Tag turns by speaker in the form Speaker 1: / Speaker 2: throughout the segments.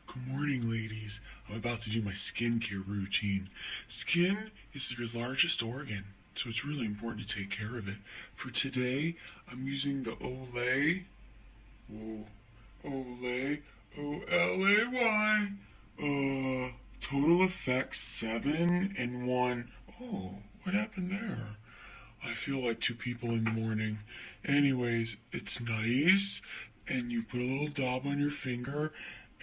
Speaker 1: Good morning, ladies. I'm about to do my skincare routine. Skin is your largest organ, so it's really important to take care of it. For today, I'm using the Olay, whoa, Olay, O-L-A-Y, Total Effects 7 and 1. Oh, what happened there? I feel like two people in the morning. Anyways, it's nice, and you put a little dab on your finger,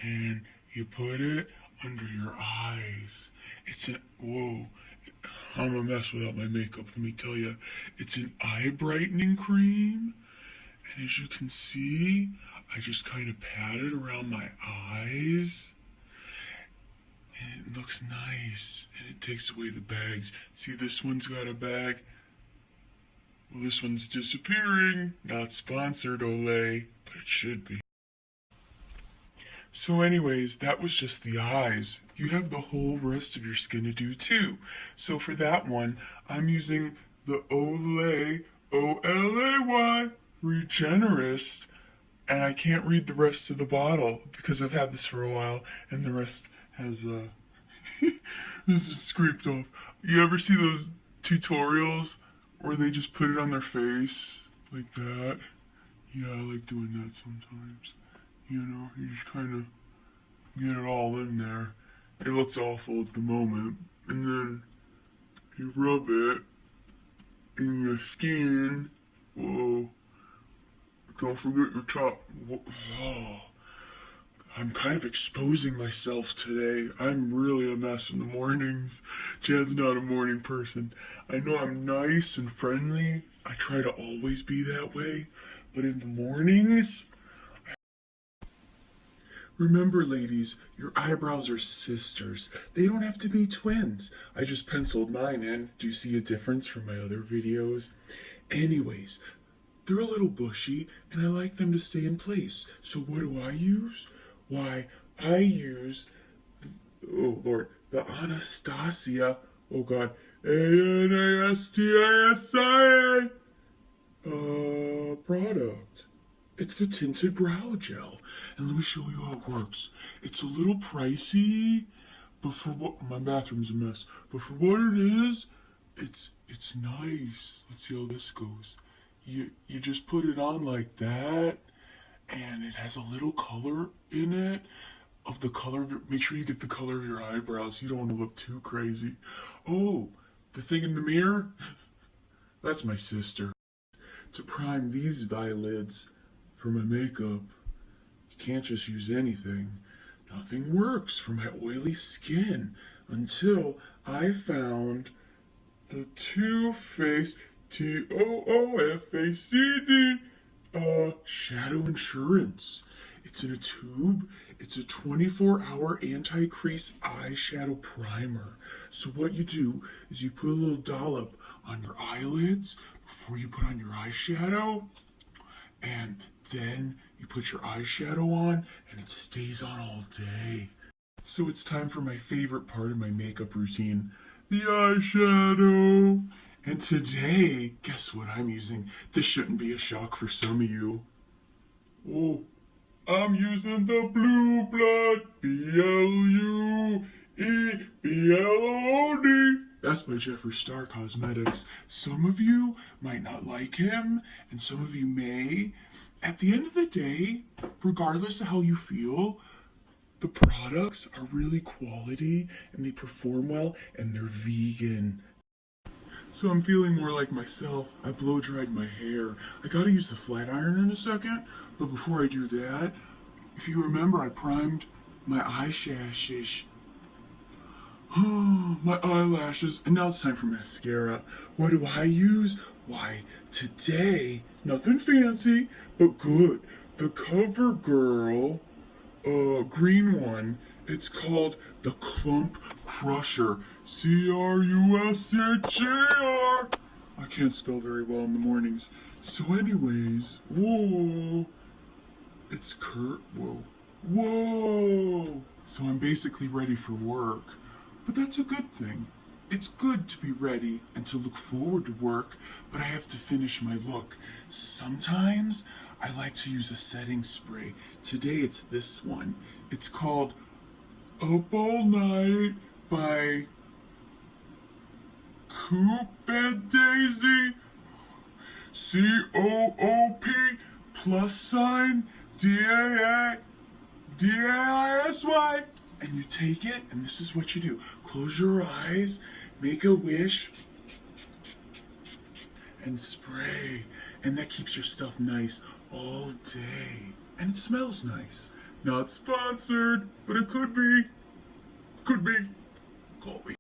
Speaker 1: and you put it under your eyes. Whoa, I'm a mess without my makeup, let me tell you. It's an eye brightening cream, and as you can see, I just kind of pat it around my eyes. And it looks nice, and it takes away the bags. See, this one's got a bag. Well, this one's disappearing. Not sponsored, Olay, but it should be. So anyways, that was just the eyes. You have the whole rest of your skin to do too. So for that one, I'm using the Olay, O-L-A-Y, Regenerist, and I can't read the rest of the bottle because I've had this for a while, and the rest has, this is scraped off. You ever see those tutorials where they just put it on their face like that? Yeah, I like doing that sometimes. You know, you just kind of get it all in there. It looks awful at the moment. And then you rub it in your skin. Whoa. Don't forget your top. Whoa. I'm kind of exposing myself today. I'm really a mess in the mornings. Chad's not a morning person. I know I'm nice and friendly. I try to always be that way. But in the mornings, remember, ladies, your eyebrows are sisters. They don't have to be twins. I just penciled mine in. Do you see a difference from my other videos? Anyways, they're a little bushy, and I like them to stay in place. So what do I use? Why, I use, oh Lord, the Anastasia, oh God, A-N-A-S-T-A-S-I-A, product. It's the tinted brow gel. And let me show you how it works. It's a little pricey, but for what, my bathroom's a mess. But for what it is, it's nice. Let's see how this goes. You just put it on like that, and it has a little color in it of the color of your, make sure you get the color of your eyebrows. You don't want to look too crazy. Oh, the thing in the mirror? That's my sister. To prime these eyelids for my makeup, you can't just use anything. Nothing works for my oily skin until I found the Too Faced Toofacd Shadow Insurance. It's in a tube. It's a 24-hour anti-crease eyeshadow primer. So what you do is you put a little dollop on your eyelids before you put on your eyeshadow, and then you put your eyeshadow on, and it stays on all day. So it's time for my favorite part of my makeup routine, the eyeshadow. And today, guess what I'm using? This shouldn't be a shock for some of you. Oh, I'm using the Blue Blood B-L-U-E-B-L-O-D. That's by Jeffree Star Cosmetics. Some of you might not like him, and some of you may. At the end of the day, regardless of how you feel, the products are really quality, and they perform well, and they're vegan. So I'm feeling more like myself. I blow dried my hair. I gotta use the flat iron in a second, but before I do that, if you remember, I primed my eyelashes. My eyelashes, and now it's time for mascara. What do I use? Why, today, nothing fancy, but good. The CoverGirl green one. It's called the Clump Crusher. C-R-U-S-H-A-R. I can't spell very well in the mornings. So anyways, whoa. It's whoa. So I'm basically ready for work. But that's a good thing. It's good to be ready and to look forward to work, but I have to finish my look. Sometimes I like to use a setting spray. Today it's this one. It's called Up All Night by Coop and Daisy. COOP plus sign DAISY. And you take it, and this is what you do. Close your eyes, make a wish, and spray. And that keeps your stuff nice all day. And it smells nice. Not sponsored, but it could be. Could be. Call me.